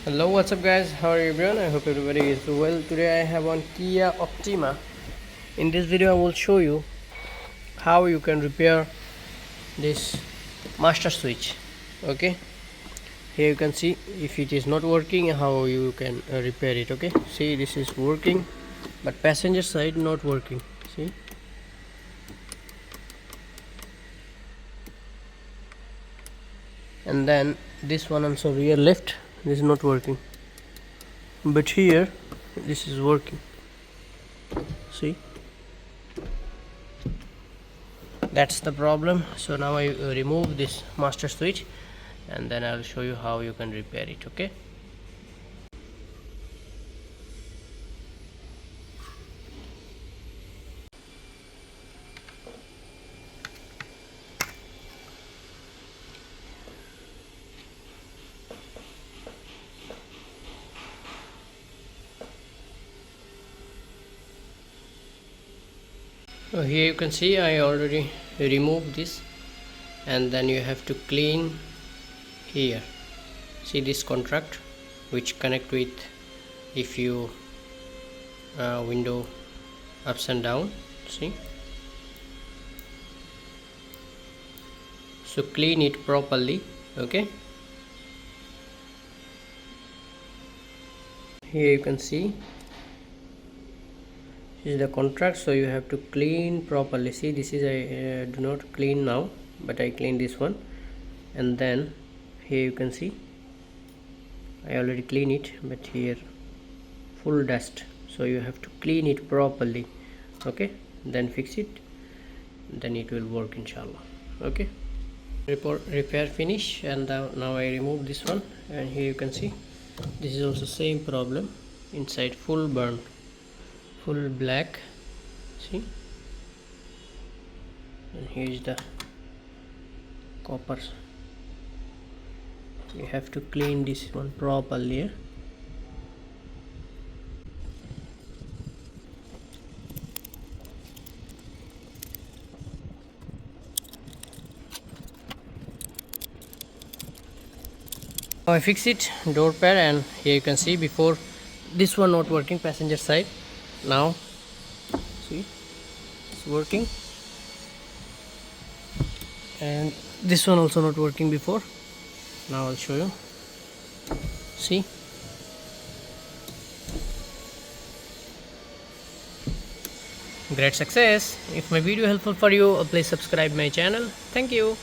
Hello, what's up guys, how are you everyone? I hope everybody is well. Today I have on Kia Optima. In this video I will show you how you can repair this master switch. Okay, here you can see if it is not working, how you can repair it. Okay, see, this is working but passenger side not working. See, and then this one also, rear left, this is not working, but here this is working. See, that's the problem. So now I remove this master switch and then I'll show you how you can repair it. Okay, so here you can see I already removed this, and then you have to clean here. See this contract which connect with if you window ups and down. See, so clean it properly. Okay, here you can see this is the contract, so you have to clean properly. See, this is I do not clean now, but I clean this one, and then here you can see I already clean it, but here full dust, so you have to clean it properly. Okay, then fix it, then it will work inshallah. Okay, repair finish, and now I remove this one, and here you can see this is also same problem. Inside full burn, full black. See, and here is the copper. You have to clean this one properly. Now I fix it, door pair, and here you can see before this one not working, passenger side. Now see, it's working, and this one also not working before. Now I'll show you. See, great success. If my video helpful for you, please subscribe my channel. Thank you.